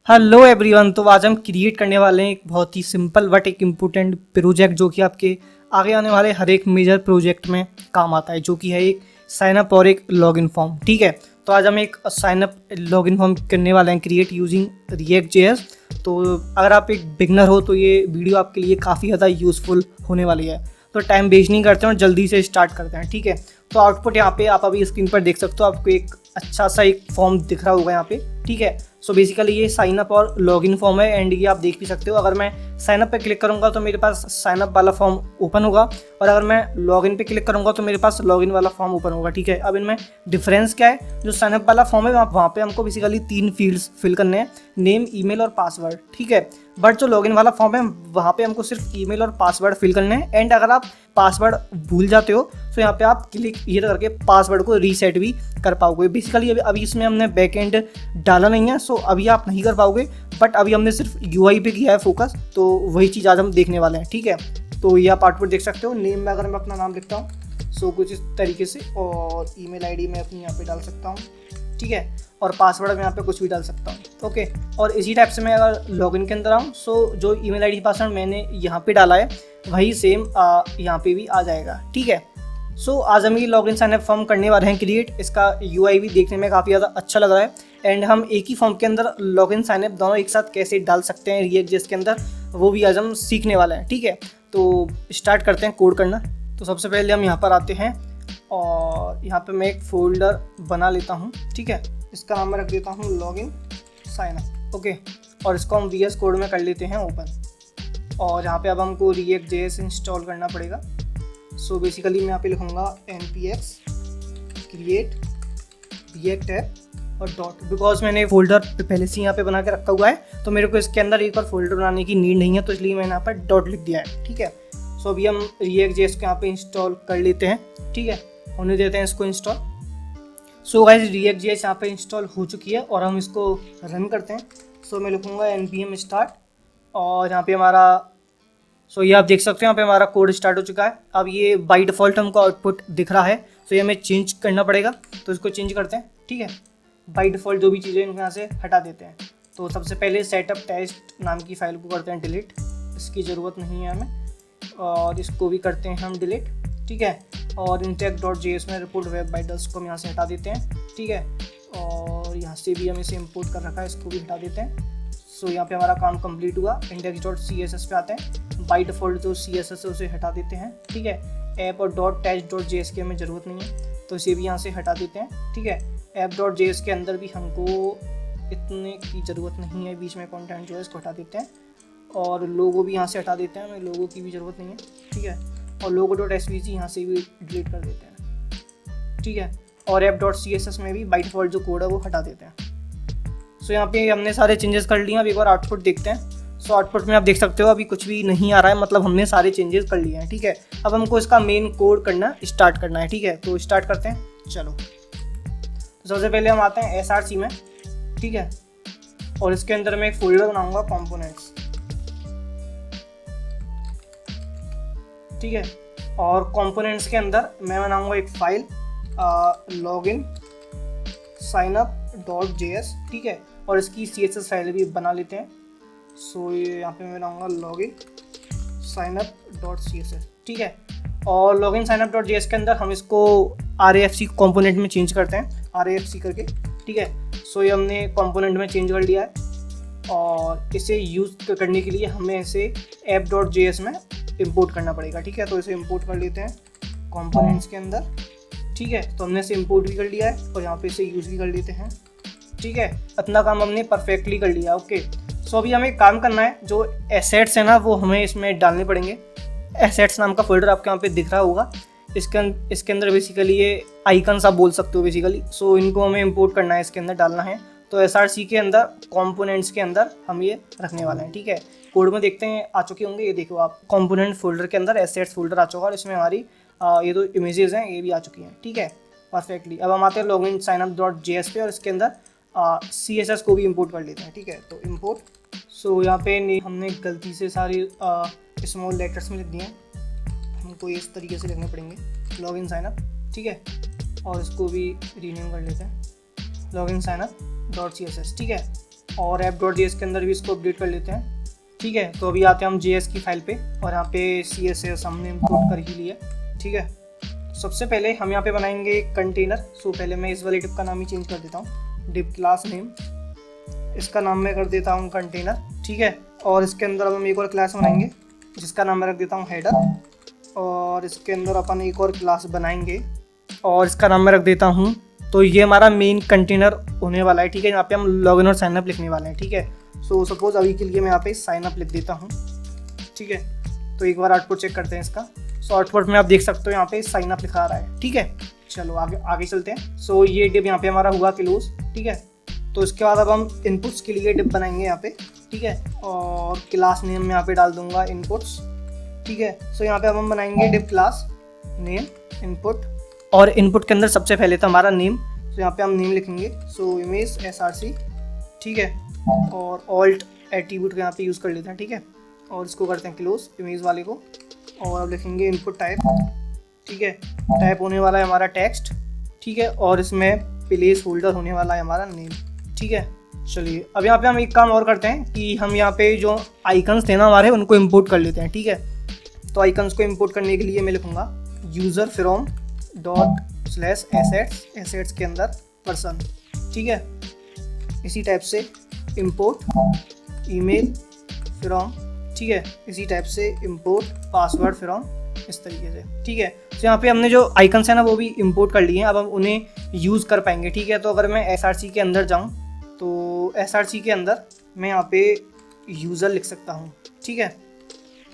Hello everyone. तो आज हम क्रिएट करने वाले हैं एक बहुत ही सिंपल बट एक इम्पोर्टेंट प्रोजेक्ट जो कि आपके आगे आने वाले हर एक मेजर प्रोजेक्ट में काम आता है, जो कि है एक साइन अप और एक लॉगिन फॉर्म। ठीक है, तो आज हम एक साइन अप लॉगिन फॉर्म करने वाले हैं क्रिएट यूजिंग रिएक्ट जेएस। तो अगर आप एक बिगनर हो तो ये वीडियो आपके लिए काफ़ी ज़्यादा यूज़फुल होने वाली है। तो टाइम वेस्ट नहीं करते हैं और जल्दी से स्टार्ट करते हैं। ठीक है, तो आउटपुट यहाँ पे आप अभी स्क्रीन पर देख सकते हो, आपको एक अच्छा सा एक फॉर्म दिख रहा होगा यहाँ पे। ठीक है, सो बेसिकली ये साइन अप और लॉगिन फॉर्म है एंड ये आप देख भी सकते हो। अगर मैं साइन अप पे क्लिक करूंगा तो मेरे पास साइन अप वाला फॉर्म ओपन होगा, और अगर मैं लॉगिन पे क्लिक करूंगा तो मेरे पास लॉगिन वाला फॉर्म ओपन होगा। ठीक है, अब इनमें डिफरेंस क्या है? जो साइन अप वाला फॉर्म है वहाँ पे हमको बेसिकली 3 फील्ड्स फिल करने हैं, नेम, ईमेल और पासवर्ड। ठीक है, बट जो लॉगिन वाला फॉर्म है वहाँ पे हमको सिर्फ ईमेल और पासवर्ड फिल करने हैं। एंड अगर आप पासवर्ड भूल जाते हो तो यहाँ पे आप क्लिक ये करके पासवर्ड को रीसेट भी कर पाओगे। बेसिकली अभी इसमें हमने बैकएंड डाला नहीं है, सो अभी आप नहीं कर पाओगे, बट अभी हमने सिर्फ यूआई पे किया है फोकस, तो वही चीज़ आज हम देखने वाले हैं। ठीक है, तो ये आप आउटपुट देख सकते हो। नेम में अगर मैं अपना नाम लिखता हूँ सो कुछ इस तरीके से, और ईमेल आईडी मैं अपनी यहाँ पे डाल सकता हूँ। ठीक है, और पासवर्ड मैं यहाँ पे कुछ भी डाल सकता हूँ। ओके, और इसी टाइप से मैं अगर लॉगिन के अंदर आऊँ सो जो ईमेल आईडी पासवर्ड मैंने यहाँ पे डाला है वही सेम यहाँ पे भी आ जाएगा। ठीक है, सो आज हम ये लॉगिन साइन अप फॉर्म करने वाले हैं क्रिएट। इसका यूआई भी देखने में काफ़ी ज़्यादा अच्छा लग रहा है, एंड हम एक ही फॉर्म के अंदर लॉगिन साइन अप दोनों एक साथ कैसे डाल सकते हैं रिएक्ट जेएस के अंदर, वो भी आज हम सीखने वाले हैं। ठीक है, तो स्टार्ट करते हैं कोड करना। तो सबसे पहले हम यहाँ पर आते हैं और यहाँ पे मैं एक फोल्डर बना लेता हूँ। ठीक है, इसका नाम मैं रख देता हूँ लॉगिन साइन अप। ओके, और इसको हम VS कोड में कर लेते हैं ओपन। और यहाँ पे अब हमको रिएक्ट जेएस इंस्टॉल करना पड़ेगा। सो बेसिकली मैं यहाँ पे लिखूँगा npx create react ऐप और डॉट, बिकॉज मैंने फोल्डर पहले से यहाँ पे बना के रखा हुआ है तो मेरे को इसके अंदर एक और फोल्डर बनाने की नीड नहीं है, तो इसलिए मैंने यहाँ पर डॉट लिख दिया है। ठीक है, सो अभी हम रिएक्ट जेएस को यहाँ पे इंस्टॉल कर लेते हैं। ठीक है, होने देते हैं इसको install. So guys react JS यहाँ पे इंस्टॉल हो चुकी है और हम इसको रन करते हैं। सो मैं लिखूँगा npm start, और यहाँ पे हमारा ये आप देख सकते हो यहाँ पे हमारा कोड स्टार्ट हो चुका है। अब ये बाय डिफ़ॉल्ट हमको आउटपुट दिख रहा है, तो ये हमें चेंज करना पड़ेगा, तो इसको चेंज करते हैं। ठीक है, बाय डिफ़ॉल्ट जो भी चीज़ें इनको यहाँ से हटा देते हैं। तो सबसे पहले सेटअप टेस्ट नाम की फ़ाइल को करते हैं डिलीट, इसकी ज़रूरत नहीं है हमें, और इसको भी करते हैं हम डिलीट। ठीक है, और intex.js में रिपोर्ट वेब बाइटल्स को हम यहाँ से हटा देते हैं। ठीक है, और यहाँ से भी हम इसे इम्पोर्ट कर रखा है, इसको भी हटा देते हैं। सो यहाँ पे हमारा काम कंप्लीट हुआ। index.css पे आते हैं, बाई डिफ़ॉल्ट जो CSS है उसे हटा देते हैं। ठीक है, ऐप और .test.js की हमें ज़रूरत नहीं है, तो इसे भी यहाँ से हटा देते हैं। ठीक है, app.js के अंदर भी हमको इतने की ज़रूरत नहीं है, बीच में कंटेंट जो है इसको हटा देते हैं, और लोगो भी यहाँ से हटा देते हैं, हमें लोगो की भी ज़रूरत नहीं है। ठीक है, और logo.svg यहाँ से भी डिलीट कर देते हैं। ठीक है, और app.css में भी बाई डिफ़ॉल्ट जो कोड है वो हटा देते हैं। सो यहाँ पे हमने सारे चेंजेस कर लिए। अब एक बार आउटपुट देखते हैं। सो आउटपुट में आप देख सकते हो अभी कुछ भी नहीं आ रहा है, मतलब हमने सारे चेंजेस कर लिए हैं। ठीक है, अब हमको इसका मेन कोड करना स्टार्ट करना है। ठीक है, तो स्टार्ट करते हैं। चलो, तो सबसे पहले हम आते हैं SRC में। ठीक है, और इसके अंदर मैं एक फोल्डर बनाऊंगा कंपोनेंट्स। ठीक है, और कंपोनेंट्स के अंदर मैं बनाऊंगा एक फाइल login signup.js। ठीक है, और इसकी CSS फाइल भी बना लेते हैं। सो ये यहाँ पे मैं बनाऊंगा login signup.css। ठीक है, और login signup.js के अंदर हम इसको RAFC कंपोनेंट में चेंज करते हैं, RAFC करके। ठीक है, सो ये हमने कंपोनेंट में चेंज कर लिया है, और इसे यूज़ करने के लिए हमें इसे app.js में इंपोर्ट करना पड़ेगा। ठीक है, तो इसे इंपोर्ट कर लेते हैं कंपोनेंट्स के अंदर। ठीक है, तो हमने इसे इंपोर्ट भी कर लिया है और यहाँ पे इसे यूज़ भी कर लेते हैं। ठीक है, इतना काम हमने परफेक्टली कर लिया। ओके, सो अभी हमें काम करना है, जो एसेट्स है ना वो हमें इसमें डालने पड़ेंगे। एसेट्स नाम का फोल्डर आपके यहाँ पे दिख रहा होगा, इसके अंदर बेसिकली ये आइकन्स आप बोल सकते हो बेसिकली। सो इनको हमें इंपोर्ट करना है, इसके अंदर डालना है। तो SRC के अंदर कंपोनेंट्स के अंदर हम ये रखने वाले हैं। ठीक है, कोड में देखते हैं आ चुके होंगे। ये देखो आप कंपोनेंट फोल्डर के अंदर एसेट्स फोल्डर आ चुका है, और इसमें हमारी ये तो इमेजेस हैं ये भी आ चुकी हैं। ठीक है, परफेक्टली। अब हम आते हैं login signup.js पे, और इसके अंदर CSS को भी इंपोर्ट कर लेते हैं। ठीक है, तो इंपोर्ट। सो यहाँ पे हमने गलती से सारी स्मॉल लेटर्स में लिख दिए हैं, हमको इस तरीके से लिखने पड़ेंगे login signup। ठीक है, और इसको भी रीनेम कर लेते हैं login signup.css। ठीक है, और app.js के अंदर भी इसको अपडेट कर लेते हैं। ठीक है, तो अभी आते हैं हम JS की फाइल पे और यहाँ पे CSS हमने इंपोर्ट कर ही लिया। ठीक है, सबसे पहले हम यहाँ पे बनाएंगे एक कंटेनर। सो पहले मैं इस वाले डिप का नाम ही चेंज कर देता हूँ, डिप क्लास नेम, इसका नाम मैं कर देता हूँ कंटेनर। ठीक है, और इसके अंदर अब हम एक और क्लास बनाएंगे जिसका नाम मैं रख देता हूँ हेडर, और इसके अंदर अपन एक और क्लास बनाएंगे और इसका नाम मैं रख देता हूँ। तो ये हमारा मेन कंटेनर होने वाला है। ठीक है, यहाँ पे हम लॉगिन और साइनअप लिखने वाले हैं। ठीक है, सो सपोज अभी के लिए मैं यहाँ पे साइनअप लिख देता हूँ। ठीक है, तो एक बार आउटपुट चेक करते हैं इसका। सो आउटपुट में आप देख सकते हो यहाँ पे साइनअप लिखा रहा है। ठीक है, चलो आगे चलते हैं। सो ये डिप यहाँ पे हमारा हुआ क्लोज। ठीक है, तो इसके बाद अब हम इनपुट्स के लिए डिप बनाएंगे यहाँ पे। ठीक है, और क्लास नेम में यहाँ पे डाल दूंगा इनपुट्स। ठीक है, सो यहाँ पे अब हम बनाएंगे डिप क्लास नेम इनपुट, और इनपुट के अंदर सबसे पहले तो हमारा नेम, तो यहाँ पे हम नेम लिखेंगे सो इमेज SRC। ठीक है, और ऑल्ट एट्रीब्यूट का यहाँ पे यूज़ कर लेते हैं। ठीक है, और इसको करते हैं क्लोज इमेज वाले को, और अब लिखेंगे इनपुट टाइप। ठीक है, टाइप होने वाला है हमारा टेक्स्ट। ठीक है, और इसमें प्लेस होल्डर होने वाला है हमारा नेम। ठीक है, चलिए अब यहाँ पे हम एक काम और करते हैं कि हम यहाँ पे जो आइकन्स थे ना हमारे, उनको इंपोर्ट कर लेते हैं। ठीक है, तो आइकन्स को इंपोर्ट करने के लिए मैं लिखूँगा यूज़र फ्रॉम ./assets, एसेट्स के अंदर पर्सन। ठीक है, इसी टाइप से इंपोर्ट ईमेल फ्रॉम। ठीक है, इसी टाइप से इंपोर्ट पासवर्ड फ्रॉम, इस तरीके से। ठीक है, तो यहाँ पे हमने जो आइकन्स है ना वो भी इंपोर्ट कर लिए हैं, अब हम उन्हें यूज़ कर पाएंगे। ठीक है, तो अगर मैं SRC के अंदर जाऊँ तो SRC के अंदर मैं यहाँ पे यूज़र लिख सकता हूँ। ठीक है,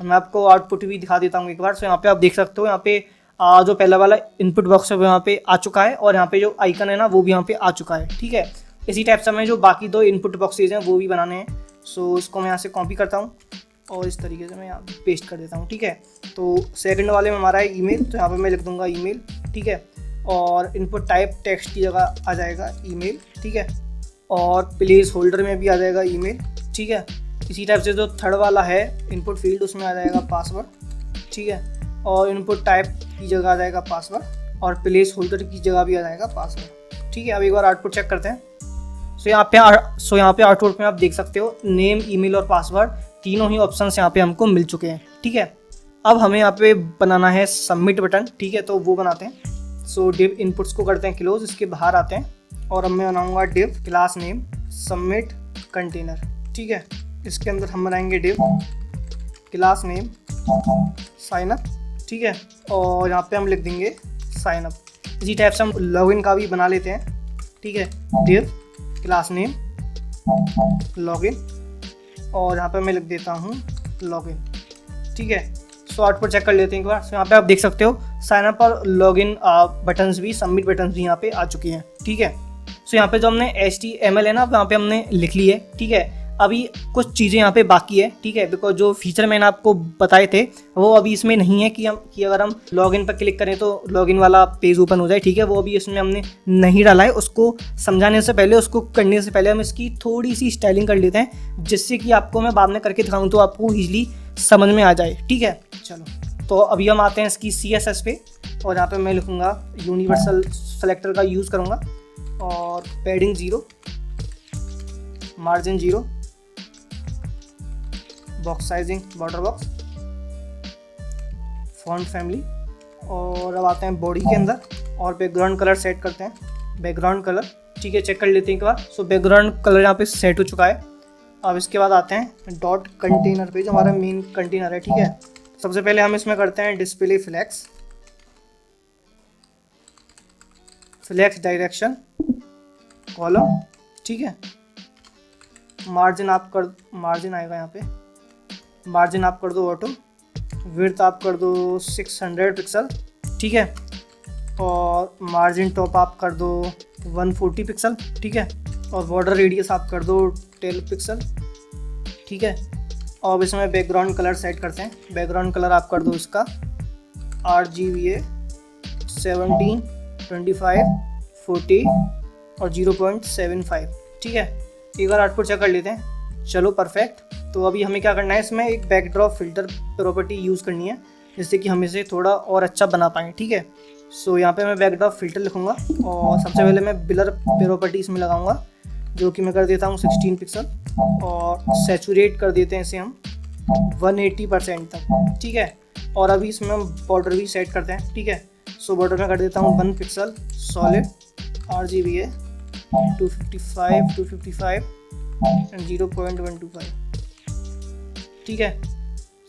मैं आपको आउटपुट भी दिखा देता हूँ एक बार। तो यहाँ पे आप देख सकते हो, यहाँ पे जो पहला वाला इनपुट बॉक्स है वो यहाँ पे आ चुका है, और यहाँ पे जो आइकन है ना वो भी यहाँ पे आ चुका है। ठीक है, इसी टाइप से हमें जो बाकी 2 इनपुट बॉक्सेज हैं वो भी बनाने हैं। सो इसको मैं यहाँ से कॉपी करता हूँ और इस तरीके से मैं यहाँ पेस्ट कर देता हूँ। ठीक है, तो सेकंड वाले में हमारा है ईमेल, तो यहाँ पे मैं लिख दूँगा ईमेल। ठीक है, और इनपुट टाइप टेक्स्ट की जगह आ जाएगा ईमेल। ठीक है, और प्लेस होल्डर में भी आ जाएगा ईमेल। ठीक है, इसी टाइप से जो थर्ड वाला है इनपुट फील्ड, उसमें आ जाएगा पासवर्ड। ठीक है, और इनपुट टाइप की जगह आ जाएगा पासवर्ड, और प्लेस होल्डर की जगह भी आ जाएगा पासवर्ड। ठीक है, अब एक बार आउटपुट चेक करते हैं। सो यहाँ पे आउटपुट में आप देख सकते हो नेम, ईमेल और पासवर्ड तीनों ही ऑप्शंस यहाँ पे हमको मिल चुके हैं। ठीक है, अब हमें यहाँ पे बनाना है सबमिट बटन। ठीक है, तो वो बनाते हैं। सो डिव इनपुट्स को करते हैं क्लोज, इसके बाहर आते हैं, और अब मैं बनाऊँगा div class name submit container. ठीक है, इसके अंदर हम बनाएंगे डिव क्लास नेम साइनअप। ठीक है, और यहाँ पे हम लिख देंगे साइनअप। इसी टाइप से हम लॉगिन का भी बना लेते हैं। ठीक है, डिव क्लास नेम लॉगिन, और यहाँ पे मैं लिख देता हूँ लॉगिन। ठीक है, सो आउटपुट चेक कर लेते हैं एक बार। सो यहाँ पे आप देख सकते हो साइनअप और लॉगिन बटन्स भी, सबमिट बटन्स भी यहाँ पे आ चुकी हैं। ठीक है, सो यहाँ पे जो हमने HTML है ना वहाँ पे हमने लिख ली है। ठीक है, अभी कुछ चीज़ें यहाँ पे बाकी है। ठीक है, बिकॉज जो फीचर मैंने आपको बताए थे वो अभी इसमें नहीं है कि अगर हम लॉगिन पर क्लिक करें तो लॉगिन वाला पेज ओपन हो जाए। ठीक है, वो अभी इसमें हमने नहीं डाला है। उसको समझाने से पहले, उसको करने से पहले हम इसकी थोड़ी सी स्टाइलिंग कर लेते हैं, जिससे कि आपको मैं बाद में करके दिखाऊँ तो आपको ईजिली समझ में आ जाए। ठीक है, चलो तो अभी हम आते हैं इसकी CSS पे, और यहाँ पे मैं लिखूँगा यूनिवर्सल सेलेक्टर का यूज़ करूँगा, और padding 0, margin 0, box sizing border box, font family, और अब आते हैं बॉडी के अंदर और बैकग्राउंड कलर सेट करते हैं, बैकग्राउंड कलर। ठीक है, चेक कर लेते हैं एक बार। सो बैकग्राउंड कलर यहाँ पे सेट हो चुका है। अब इसके बाद आते हैं डॉट कंटेनर पे, जो हमारा मेन कंटेनर है। ठीक है, सबसे पहले हम इसमें करते हैं display flex, flex direction column. ठीक है, मार्जिन आएगा यहाँ पे, मार्जिन आप कर दो ऑटो, विड्थ आप कर दो 600 पिक्सल। ठीक है, और मार्जिन टॉप आप कर दो 140 पिक्सल। ठीक है, और बॉर्डर रेडियस आप कर दो 12 पिक्सल। ठीक है, और इसमें बैकग्राउंड कलर सेट करते हैं। बैकग्राउंड कलर आप कर दो इसका RGBA 17, 25, 40 और 0.75। ठीक है, एक बार आउटपुट चेक कर लेते हैं। चलो परफेक्ट। तो अभी हमें क्या करना है, इसमें एक बैकड्रॉप फिल्टर प्रॉपर्टी यूज़ करनी है, जिससे कि हम इसे थोड़ा और अच्छा बना पाएँ। ठीक है, सो यहाँ पे मैं बैकड्रॉप फिल्टर लिखूँगा, और सबसे पहले मैं ब्लर प्रॉपर्टी इसमें लगाऊंगा, जो कि मैं कर देता हूँ 16 पिक्सल, और सैचुरेट कर देते हैं इसे हम 180% तक, ठीक है। और अभी इसमें हम बॉर्डर भी सेट करते हैं, ठीक है। सो बॉर्डर में कर देता हूँ 1 पिक्सल सॉलिड, RGB है 255 एंड 0.125, ठीक है।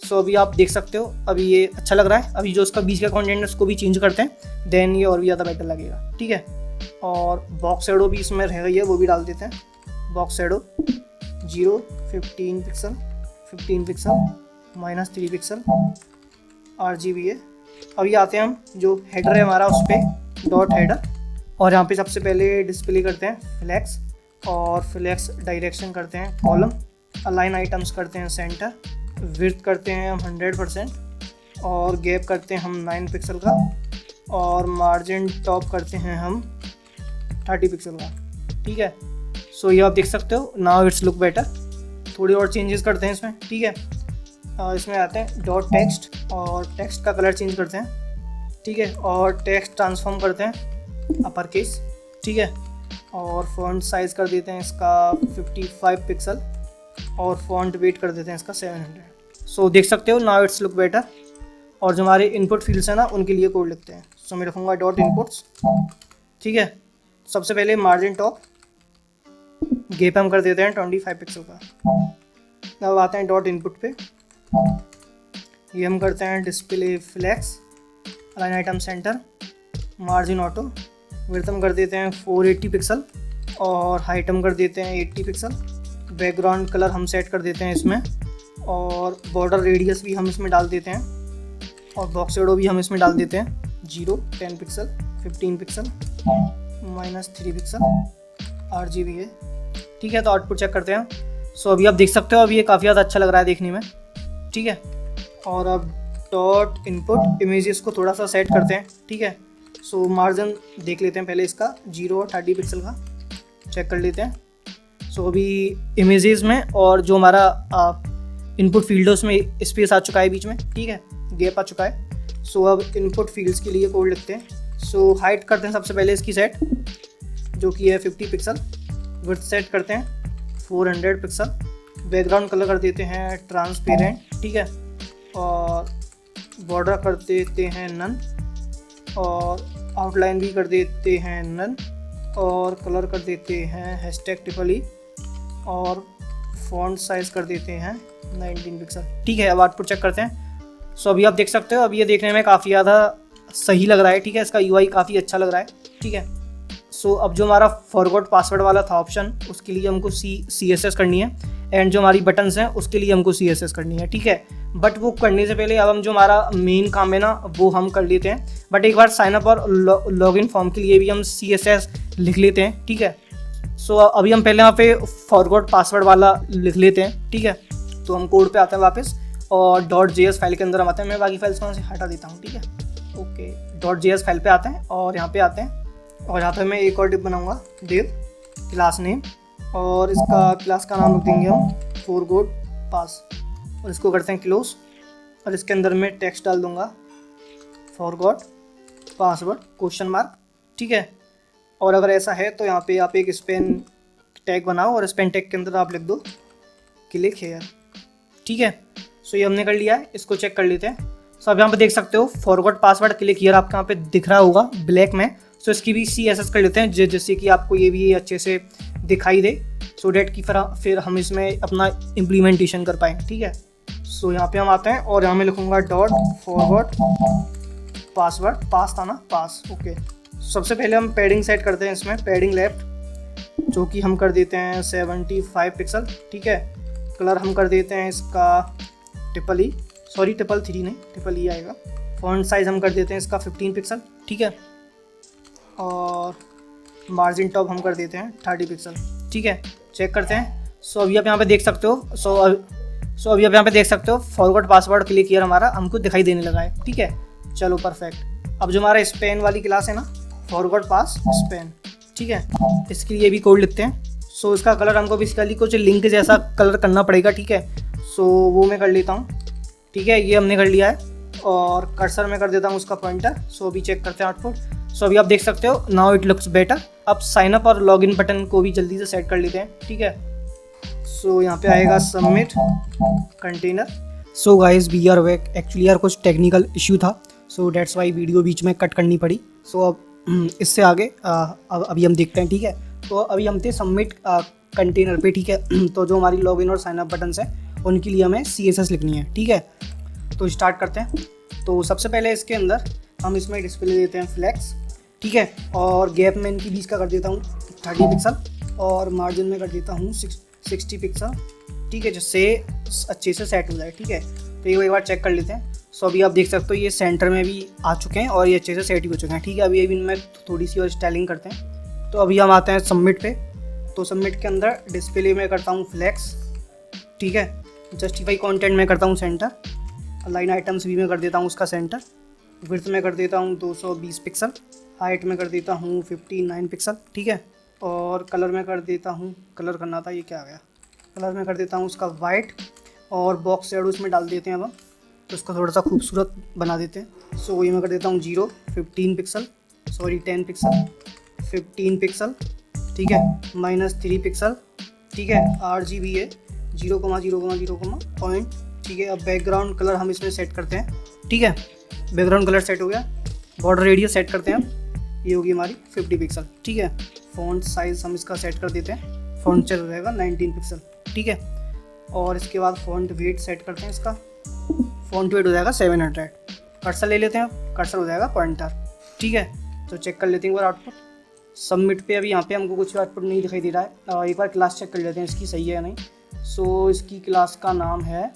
सो अभी आप देख सकते हो, अभी ये अच्छा लग रहा है। अभी जो उसका बीच का कंटेंट है उसको भी चेंज करते हैं, देन ये और भी ज़्यादा बेटर लगेगा, ठीक है। और बॉक्स शैडो भी इसमें रह गई है, वो भी डाल देते हैं। Box shadow 15 pixel, 15 pixel, -3 pixel, RGB है। अभी आते हैं हम जो हेडर है हमारा उस पर, डॉट हेडर, और यहाँ पे सबसे पहले डिस्प्ले करते हैं फ्लैक्स, और फ्लैक्स डायरेक्शन करते हैं कॉलम, अलाइन आइटम्स करते हैं सेंटर, विड्थ करते हैं हम 100%, और गैप करते हैं हम 9 पिक्सल का, और मार्जिन टॉप करते हैं हम 30 पिक्सल का, ठीक है। सो ये आप देख सकते हो, नाउ इट्स लुक बेटर। थोड़ी और चेंजेस करते हैं इसमें, ठीक है। इसमें आते हैं डॉट टेक्स्ट, और टेक्स्ट का कलर चेंज करते हैं, ठीक है। और टेक्स्ट ट्रांसफॉर्म करते हैं अपर केस, ठीक है। और फॉन्ट साइज़ कर देते हैं इसका 55 पिक्सल, और फॉन्ट वेट कर देते हैं इसका 700। सो देख सकते हो, नाउ इट्स लुक बेटर। और जो हमारे इनपुट फील्ड्स हैं ना, उनके लिए कोड लिखते हैं। सो मैं रखूँगा डॉट इनपुट्स, ठीक है। सबसे पहले मार्जिन टॉप, गैप हम कर देते हैं 25 पिक्सल का। अब आते हैं डॉट इनपुट पे, ये हम करते हैं display flex, align item center, margin auto, width हम कर देते हैं 480 पिक्सल, और हाइट हम कर देते हैं 80 पिक्सल। बैकग्राउंड कलर हम सेट कर देते हैं इसमें, और बॉर्डर रेडियस भी हम इसमें डाल देते हैं, और बॉक्स शैडो भी हम इसमें डाल देते हैं 10 पिक्सल, 15 पिक्सल, -3 पिक्सल, RGB है, ठीक है। तो आउटपुट चेक करते हैं। सो अभी आप देख सकते हो, अभी ये काफ़ी ज़्यादा अच्छा लग रहा है देखने में, ठीक है। और अब डॉट इनपुट इमेजेस को थोड़ा सा सेट करते हैं, ठीक है। सो मार्जिन देख लेते हैं पहले इसका 0 और 30 पिक्सल का चेक कर लेते हैं। सो अभी इमेजेस में और जो हमारा इनपुट फील्ड्स में स्पेस आ चुका है बीच में, ठीक है, गैप आ चुका है। सो अब इनपुट फील्ड्स के लिए कोड लिखते हैं। सो हाइट करते हैं सबसे पहले इसकी सेट, जो कि है 50 पिक्सल। विड्थ सेट करते हैं 400 पिक्सल। बैकग्राउंड कलर कर देते हैं ट्रांसपेरेंट, ठीक है। और बॉर्डर कर देते हैं नन, और आउटलाइन भी कर देते हैं नन, और कलर कर देते हैं #TIPPLE, और फॉन्ट साइज़ कर देते हैं 19 पिक्सल, ठीक है। अब आउटपुट चेक करते हैं। सो अभी आप देख सकते हो, अभी ये देखने में काफ़ी ज़्यादा सही लग रहा है, ठीक है। इसका UI काफ़ी अच्छा लग रहा है, ठीक है। सो अब जो हमारा फॉरगॉट पासवर्ड वाला था ऑप्शन, उसके लिए हमको CSS करनी है, एंड जो हमारी बटन्स हैं उसके लिए हमको CSS करनी है, ठीक है। बट वो करने से पहले अब हम जो हमारा मेन काम है ना, वो हम कर लेते हैं। बट एक बार साइन अप और लॉगिन फॉर्म के लिए भी हम CSS लिख लेते हैं, ठीक है। सो अभी हम पहले यहाँ पे फॉरगॉट पासवर्ड वाला लिख लेते हैं, ठीक है। तो हम कोड पे आते हैं वापस, और .js फाइल के अंदर हम आते हैं। मैं बाकी फाइल्स को हटा देता हूँ, ठीक है, ओके। .js फाइल पे आते हैं, और यहाँ पे आते हैं, और यहाँ पे मैं एक और डिप बनाऊँगा, डिव क्लास नेम, और इसका क्लास का नाम रख देंगे हम फॉरगॉट पास, और इसको करते हैं क्लोज। और इसके अंदर मैं टेक्स्ट डाल दूँगा फॉरगॉट पासवर्ड ? ठीक है। और अगर ऐसा है तो यहाँ पे आप एक स्पेन टैग बनाओ, और स्पेन टैग के अंदर आप लिख दो क्लिक हेयर, ठीक है। सो ये हमने कर लिया है, इसको चेक कर लेते हैं। सो अब यहाँ पे देख सकते हो फॉरगॉट पासवर्ड क्लिक हियर आपके यहाँ पे दिख रहा होगा ब्लैक में। सो इसकी भी CSS कर लेते हैं, जिससे कि आपको ये भी अच्छे से दिखाई दे, सो डैट कि फिर हम इसमें अपना इम्प्लीमेंटेशन कर पाएँ, ठीक है। सो यहाँ पे हम आते हैं, और यहाँ में लिखूँगा .फॉरगॉट पासवर्ड, पास था ना, पास, ओके। सबसे पहले हम पैडिंग सेट करते हैं इसमें, पैडिंग लेफ्ट, जो कि हम कर देते हैं 75 पिक्सल, ठीक है। कलर हम कर देते हैं इसका TIPPLE, सॉरी TIPPLE3 नहीं, TIPPLE आएगा। फॉन्ट साइज़ हम कर देते हैं इसका 15 पिक्सल, ठीक है। और मार्जिन टॉप हम कर देते हैं 30 पिक्सल, ठीक है। चेक करते हैं। सो अभी आप यहाँ पे देख सकते हो, सो अभी आप यहाँ पे देख सकते हो फॉरगॉट पासवर्ड क्लिक हियर हमारा हमको दिखाई देने लगा है, ठीक है। चलो परफेक्ट। अब जो हमारा स्पेन वाली क्लास है ना, फॉरगॉट पास स्पेन, ठीक है, इसके लिए भी कोड लिखते हैं। सो इसका कलर हमको बेसिकली कुछ लिंक जैसा कलर करना पड़ेगा, ठीक है। सो वो मैं कर लेता हूँ, ठीक है, ये हमने कर लिया है। और कर्सर में कर देता हूँ उसका पॉइंटर। सो अभी चेक करते हैं आउटपुट। सो अभी आप देख सकते हो, नाउ इट लुक्स बेटर। अब साइन अप और लॉगिन बटन को भी जल्दी से सेट कर लेते हैं, ठीक है। सो यहाँ पे आएगा submit container. So guys we are back. Actually यार कुछ टेक्निकल इश्यू था, सो डेट्स वाई वीडियो बीच में कट करनी पड़ी। सो अब इससे आगे अभी हम देखते हैं, ठीक है। तो अभी हम थे सबमिट कंटेनर पे, ठीक है। तो जो हमारी लॉगिन और साइन अप बटन्स हैं उनके लिए हमें CSS लिखनी है, ठीक है। तो स्टार्ट करते हैं। तो सबसे पहले इसके अंदर हम इसमें डिस्प्ले देते हैं फ्लैक्स, ठीक है। और गैप में इनकी बीच का कर देता हूँ 30 पिक्सल और मार्जिन में कर देता हूँ 60 पिक्सल, ठीक है, जिससे अच्छे से सेट हो जाए, ठीक है। तो ये एक बार चेक कर लेते हैं। सो अभी आप देख सकते हो ये सेंटर में भी आ चुके हैं और ये अच्छे से सेट भी हो चुके हैं, ठीक है। अभी इनमें थोड़ी सी और स्टाइलिंग करते हैं। तो अभी हम आते हैं सबमिट पे। तो सबमिट के अंदर डिस्प्ले में करता हूँ फ्लैक्स, ठीक है। जस्टिफाई कंटेंट में करता हूँ सेंटर, लाइन आइटम्स भी मैं कर देता हूँ उसका सेंटर, विड्थ में कर देता हूँ 220 पिक्सल, हाइट में कर देता हूँ 59 पिक्सल, ठीक है। और कलर में कर देता हूँ, कलर करना था, ये क्या आ गया, कलर में कर देता हूँ उसका वाइट। और बॉक्स शेडो उसमें डाल देते हैं अब हम, तो उसको थोड़ा सा खूबसूरत बना देते हैं। सो ये मैं कर देता हूँ 10 पिक्सल, ठीक है, -3 पिक्सल, ठीक है। RGB है 0,0,0,0 पॉइंट, ठीक है। अब बैकग्राउंड कलर हम इसमें सेट करते हैं, ठीक है। बैकग्राउंड कलर सेट हो गया। बॉर्डर रेडियस सेट करते हैं हम, ये होगी हमारी 50 पिक्सल, ठीक है। फ़ॉन्ट साइज़ हम इसका सेट कर देते हैं, फ़ॉन्ट चल रहेगा 19 पिक्सल, ठीक है। और इसके बाद फ़ॉन्ट वेट सेट करते हैं इसका, फ़ॉन्ट वेट हो जाएगा 700। कर्सर ले लेते हैं, कर्सर हो जाएगा पॉइंटर, ठीक है। तो चेक कर लेते हैं एक बार आउटपुट। सबमिट पे अभी यहाँ पे हमको कुछ आउटपुट नहीं दिखाई दे रहा है। एक बार क्लास चेक कर लेते हैं इसकी सही है या नहीं। सो इसकी क्लास का नाम है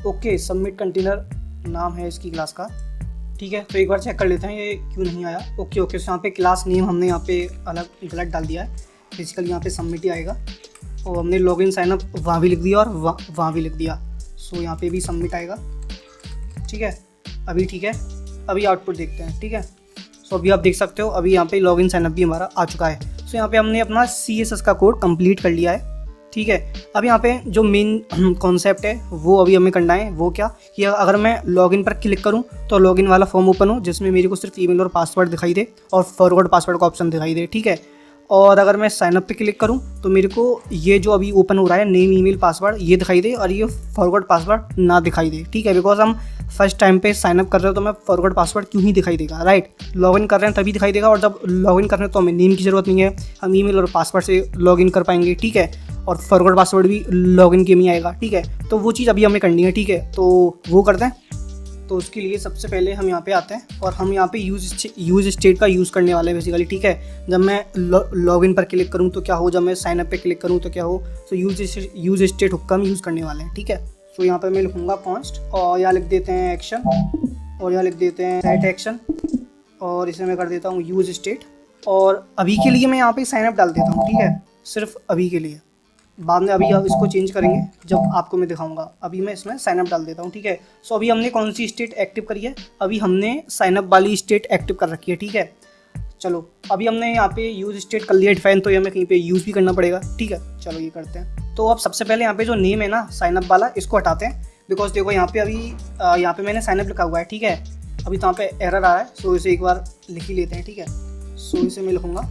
ओके, सबमिट कंटेनर नाम है इसकी क्लास का, ठीक है। तो एक बार चेक कर लेते हैं ये क्यों नहीं आया। ओके ओके, तो यहाँ पे क्लास नेम हमने यहाँ पे अलग गलत डाल दिया है, बेसिकली यहाँ पे सबमिट ही आएगा। और हमने लॉगिन साइनअप वहाँ भी लिख दिया और वहाँ भी लिख दिया। सो यहाँ पे भी सबमिट आएगा, ठीक है। अभी ठीक है, अभी आउटपुट देखते हैं, ठीक है। सो अभी आप देख सकते हो अभी यहाँ पे लॉगिन साइनअप भी हमारा आ चुका है। सो यहाँ पे हमने अपना CSS का कोड कंप्लीट कर लिया है, ठीक है। अब यहाँ पे जो मेन कॉन्सेप्ट है वो अभी हमें करना है। वो क्या, कि अगर मैं लॉगिन पर क्लिक करूँ तो लॉगिन वाला फॉर्म ओपन हो जिसमें मेरे को सिर्फ ईमेल और पासवर्ड दिखाई दे और फॉरवर्ड पासवर्ड का ऑप्शन दिखाई दे, ठीक है। और अगर मैं साइनअप पे क्लिक करूं तो मेरे को ये जो अभी ओपन हो रहा है नेम ईमेल पासवर्ड ये दिखाई दे और ये फॉरवर्ड पासवर्ड ना दिखाई दे, ठीक है। बिकॉज हम फर्स्ट टाइम पे साइनअप कर रहे हो तो हमें फॉरवर्ड पासवर्ड क्यों ही दिखाई देगा, राइट। लॉगिन कर रहे हैं तभी दिखाई देगा, और जब लॉगिन कर रहे हैं तो हमें नेम की ज़रूरत नहीं है, हम ईमेल और पासवर्ड से लॉगिन कर पाएंगे, ठीक है। और फॉरवर्ड पासवर्ड भी लॉगिन के में आएगा, ठीक है। तो वो चीज़ अभी हमें करनी है, ठीक है। तो वो करते हैं। तो उसके लिए सबसे पहले हम यहाँ पे आते हैं और हम यहाँ पे यूज़ स्टेट का यूज़ करने वाले हैं बेसिकली, ठीक है। जब मैं लॉगिन पर क्लिक करूँ तो क्या हो, जब मैं साइनअप पे क्लिक करूँ तो क्या हो। तो यूज़ स्टेट हुक्का हम यूज़ करने वाले हैं, ठीक है। तो यहाँ पे मैं लिखूँगा कॉन्स्ट और यहाँ लिख देते हैं एक्शन और यहाँ लिख देते हैं सेट एक्शन और इसे मैं कर देता हूँ यूज़ स्टेट। और अभी के लिए मैं यहाँ पे साइनअप डाल देता हूँ, ठीक है, सिर्फ अभी के लिए। बाद में अभी आप इसको चेंज करेंगे जब आपको मैं दिखाऊंगा। अभी मैं इसमें साइनअप डाल देता हूँ, ठीक है। सो अभी हमने कौन सी स्टेट एक्टिव करी है, अभी हमने साइनअप वाली स्टेट एक्टिव कर रखी है, ठीक है। चलो अभी हमने यहाँ पे यूज़ स्टेट कर लिया डिफाइन, तो ये हमें कहीं पे यूज़ भी करना पड़ेगा, ठीक है। चलो ये करते हैं। तो अब सबसे पहले यहाँ पे जो नेम है ना साइनअप वाला, इसको हटाते हैं। बिकॉज देखो यहाँ पे अभी यहाँ पे मैंने साइनअप लिखा हुआ है, ठीक है। अभी तो यहाँ पे एरर आ रहा है, सो इसे एक बार लिख ही लेते हैं, ठीक है। सो इसे मैं लिखूँगा,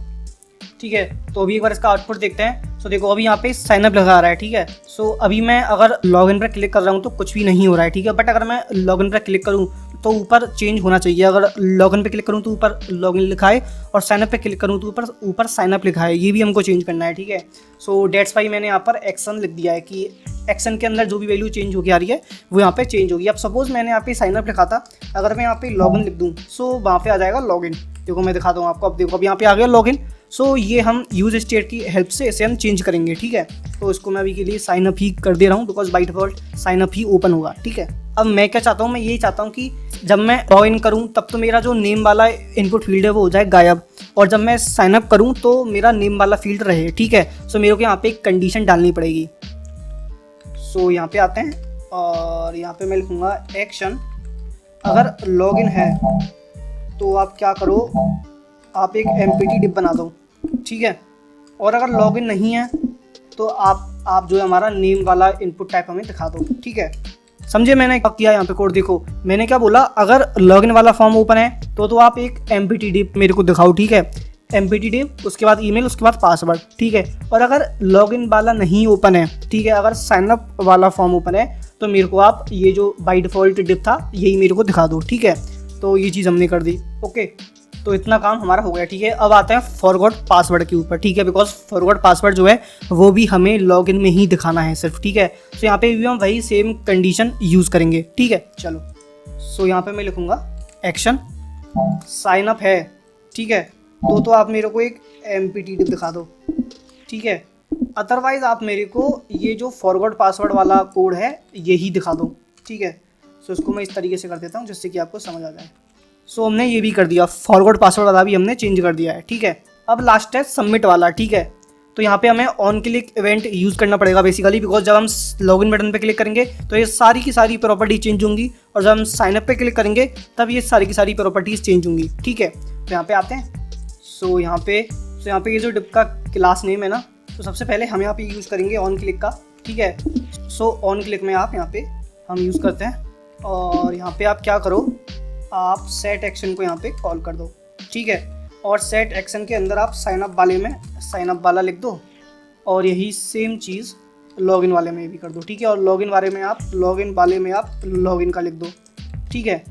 ठीक है। तो अभी एक बार इसका आउटपुट देखते हैं। सो देखो अभी यहाँ पे साइनअप लगा रहा है, ठीक है। सो अभी मैं अगर लॉगिन पर क्लिक कर रहा हूँ तो कुछ भी नहीं हो रहा है, ठीक है। बट अगर मैं लॉगिन पर क्लिक करूँ तो ऊपर चेंज होना चाहिए। अगर लॉगिन पे क्लिक करूँ तो ऊपर लॉगिन लिखा है और साइनअप पे क्लिक करूँ तो ऊपर साइनअप लिखा है, ये भी हमको चेंज करना है, ठीक है। सो डेट्स वाई मैंने यहाँ पर एक्शन लिख दिया है कि एक्शन के अंदर जो भी वैल्यू चेंज होगी आ रही है वो यहाँ पे चेंज होगी। अब सपोज मैंने यहाँ पे साइनअप लिखा था, अगर मैं यहाँ पे लॉगिन लिख दूँ सो वहाँ पे आ जाएगा लॉगिन। देखो मैं दिखाता हूँ आपको, अब देखो अब यहाँ पे आ गया लॉगिन। सो ये हम यूज स्टेट की हेल्प से इसे हम चेंज करेंगे, ठीक है। तो इसको मैं अभी के लिए साइन अप ही कर दे रहा हूँ because by default sign up ही ओपन होगा, ठीक है। अब मैं क्या चाहता हूँ, मैं यही चाहता हूँ कि जब मैं लॉग इन करूँ तब तो मेरा जो नेम वाला इनपुट फील्ड है वो हो जाए गायब, और जब मैं साइन अप करूँ तो मेरा नेम वाला फील्ड रहे, ठीक है। सो मेरे को यहाँ पे एक कंडीशन डालनी पड़ेगी। सो यहाँ पे आते हैं और यहाँ पे मैं लिखूँगा एक्शन। अगर लॉगिन है तो आप क्या करो, आप एक एम्प्टी डिप बना दो, ठीक है। और अगर लॉगिन नहीं है तो आप जो है हमारा नेम वाला इनपुट टाइप हमें दिखा दो, ठीक है। समझे मैंने क्या किया यहाँ पे कोड? देखो मैंने क्या बोला, अगर लॉगिन वाला फॉर्म ओपन है तो आप एक एम्प्टी डिप मेरे को दिखाओ, ठीक है। एम्प्टी डिव, उसके बाद ईमेल, उसके बाद पासवर्ड, ठीक है। और अगर लॉगिन वाला नहीं ओपन है, ठीक है, अगर साइनअप वाला फॉर्म ओपन है तो मेरे को आप ये जो बाय डिफ़ॉल्ट डिव था यही मेरे को दिखा दो, ठीक है। तो ये चीज़ हमने कर दी, ओके। तो इतना काम हमारा हो गया, ठीक है। अब आते हैं फॉरगॉट पासवर्ड के ऊपर, ठीक है, बिकॉज फॉरगॉट पासवर्ड जो है वो भी हमें लॉगिन में ही दिखाना है सिर्फ, ठीक है। तो यहाँ पे भी हम वही सेम कंडीशन यूज़ करेंगे, ठीक है। चलो, सो यहाँ पे मैं लिखूँगा एक्शन साइन अप है, ठीक है। तो आप मेरे को एक एम्प्टी डिव दिखा दो, ठीक है। अदरवाइज़ आप मेरे को ये जो फॉरगॉट पासवर्ड वाला कोड है यही दिखा दो, ठीक है। सो इसको मैं इस तरीके से कर देता हूँ जिससे कि आपको समझ आ जाए। सो हमने ये भी कर दिया, फॉरगॉट पासवर्ड वाला भी हमने चेंज कर दिया है, ठीक है। अब लास्ट है सबमिट वाला, ठीक है। तो यहाँ पे हमें ऑन क्लिक इवेंट यूज़ करना पड़ेगा बेसिकली, बिकॉज जब हम लॉगिन बटन पे क्लिक करेंगे तो ये सारी की सारी प्रॉपर्टी चेंज होंगी, और जब हम साइन अप पे क्लिक करेंगे तब ये सारी की सारी प्रॉपर्टीज़ चेंज होंगी, ठीक है। तो यहाँ पे आते हैं। सो यहाँ पे ये जो डिव का क्लास नेम है ना, तो सबसे पहले हम यहाँ पे यूज़ करेंगे ऑन क्लिक का, ठीक है। सो ऑन क्लिक में आप यहाँ पे हम यूज़ करते हैं, और यहाँ पे आप क्या करो, आप सेट एक्शन को यहाँ पे कॉल कर दो, ठीक है। और सेट एक्शन के अंदर आप साइन अप वाले में साइन अप वाला लिख दो, और यही सेम चीज़ लॉगिन वाले में भी कर दो, ठीक है। और लॉगिन वाले में आप लॉगिन का लिख दो, ठीक है।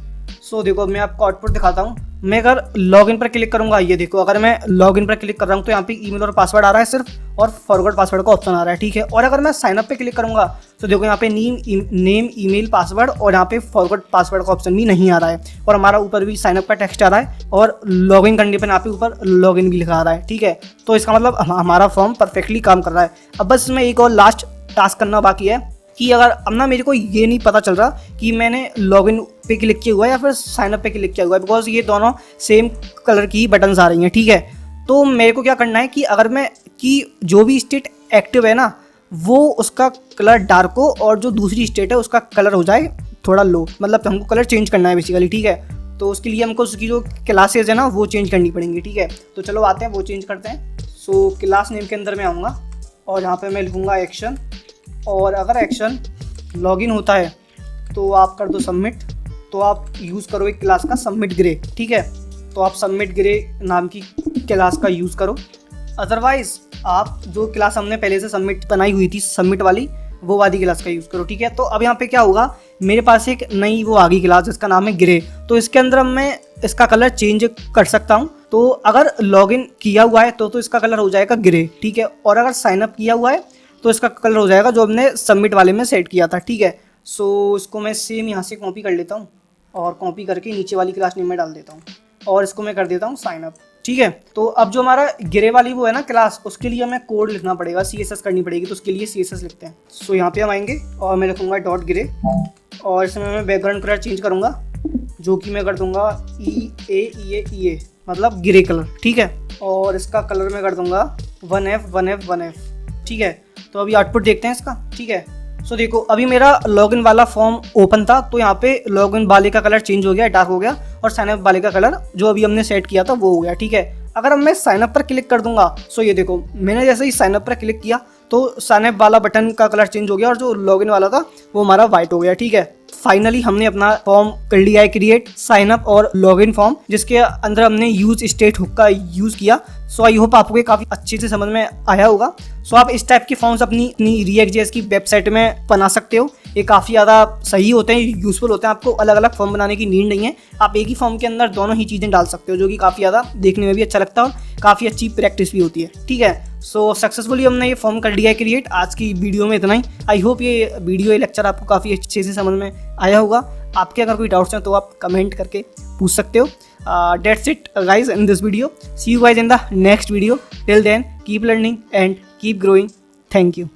सो देखो, अब मैं आपको आउटपुट दिखाता हूँ। मैं अगर लॉगिन पर क्लिक करूँगा, ये देखो, अगर मैं लॉगिन पर क्लिक कर रहा हूँ तो यहाँ पे ईमेल और पासवर्ड आ रहा है सिर्फ, और फॉरगॉट पासवर्ड का ऑप्शन आ रहा है, ठीक है। और अगर मैं साइन अप पे क्लिक करूँगा तो देखो यहाँ पे नेम ईमेल पासवर्ड, और यहाँ पे फॉरगॉट पासवर्ड का ऑप्शन भी नहीं आ रहा है, और हमारा ऊपर भी साइन अप का टेक्स्ट आ रहा है, और लॉगिन करने पर यहाँ पे ऊपर लॉगिन भी लिखा आ रहा है, ठीक है। तो इसका मतलब हमारा फॉर्म परफेक्टली काम कर रहा है। अब बस इसमें एक और लास्ट टास्क करना बाकी है कि अगर अब ना मेरे को ये नहीं पता चल रहा कि मैंने लॉगिन पे क्लिक किया हुआ है या फिर साइन अप पे क्लिक किया हुआ है, बिकॉज ये दोनों सेम कलर की बटन्स आ रही हैं, ठीक है। तो मेरे को क्या करना है कि अगर मैं कि जो भी स्टेट एक्टिव है ना, वो उसका कलर डार्क हो, और जो दूसरी स्टेट है उसका कलर हो जाए थोड़ा लो, मतलब हमको कलर चेंज करना है बेसिकली, ठीक है। तो उसके लिए हमको उसकी जो क्लासेज है ना वो चेंज करनी पड़ेंगी, ठीक है। तो चलो आते हैं, वो चेंज करते हैं। सो क्लास नेम के अंदर मैं आऊँगा, और यहाँ पर मैं लिखूँगा एक्शन, और अगर एक्शन लॉगिन होता है तो आप कर दो सबमिट। तो आप यूज़ करो एक क्लास का सबमिट ग्रे, ठीक है। तो आप सबमिट ग्रे नाम की क्लास का यूज़ करो। अदरवाइज़ आप जो क्लास हमने पहले से सबमिट बनाई हुई थी, सबमिट वाली, वो वाली क्लास का यूज़ करो, ठीक है। तो अब यहाँ पे क्या होगा, मेरे पास एक नई वो आ गई क्लास जिसका नाम है ग्रे। तो इसके अंदर मैं इसका कलर चेंज कर सकता हूँ। तो अगर लॉगिन किया हुआ है तो इसका कलर हो जाएगा ग्रे, ठीक है। और अगर साइनअप किया हुआ है तो इसका कलर हो जाएगा जो हमने सबमिट वाले में सेट किया था, ठीक है। सो इसको मैं सेम यहाँ से कॉपी कर लेता हूँ, और कॉपी करके नीचे वाली क्लास नेम में डाल देता हूँ, और इसको मैं कर देता हूँ साइन अप, ठीक है। तो अब जो हमारा ग्रे वाली वो है ना क्लास, उसके लिए हमें कोड लिखना पड़ेगा, CSS करनी पड़ेगी। तो उसके लिए CSS लिखते हैं। सो यहाँ पे हम आएंगे, और मैं लिखूँगा डॉट ग्रे, और इसमें मैं बैकग्राउंड कलर चेंज करूँगा, जो कि मैं कर दूँगा EA, मतलब ग्रे कलर, ठीक है। और इसका कलर मैं कर दूँगा 1F, ठीक है। तो अभी आउटपुट देखते हैं इसका, ठीक है। सो देखो, अभी मेरा लॉगिन वाला फॉर्म ओपन था, तो यहाँ पे लॉगिन वाले का कलर चेंज हो गया, डार्क हो गया, और साइनअप वाले का कलर जो अभी हमने सेट किया था वो हो गया, ठीक है। अगर अब मैं साइनअप पर क्लिक कर दूंगा, सो ये देखो, मैंने जैसे ही साइनअप पर क्लिक किया तो साइनअप वाला बटन का कलर चेंज हो गया, और जो लॉगिन वाला था वो हमारा वाइट हो गया, ठीक है। फाइनली हमने अपना फॉर्म कर लिया है क्रिएट, साइन अप और लॉगिन फॉर्म, जिसके अंदर हमने यूज स्टेट हुक का यूज़ किया। सो आई होप आपको ये काफ़ी अच्छे से समझ में आया होगा। सो आप इस टाइप के फॉर्म्स अपनी React.js की वेबसाइट में बना सकते हो। ये काफ़ी ज़्यादा सही होते हैं, यूज़फुल होते हैं। आपको अलग अलग फॉर्म बनाने की नीड नहीं है, आप एक ही फॉर्म के अंदर दोनों ही चीज़ें डाल सकते हो, जो कि काफ़ी ज़्यादा देखने में भी अच्छा लगता है और काफ़ी अच्छी प्रैक्टिस भी होती है, ठीक है। सो सक्सेसफुली हमने ये फॉर्म कर लिया है क्रिएट। आज की वीडियो में इतना ही। आई होप ये वीडियो, ये लेक्चर आपको काफ़ी अच्छे से समझ में आया होगा। आपके अगर कोई डाउट्स हैं तो आप कमेंट करके पूछ सकते हो। That's it guys in this video. See you guys in the next video. Till then, keep learning and keep growing. Thank you.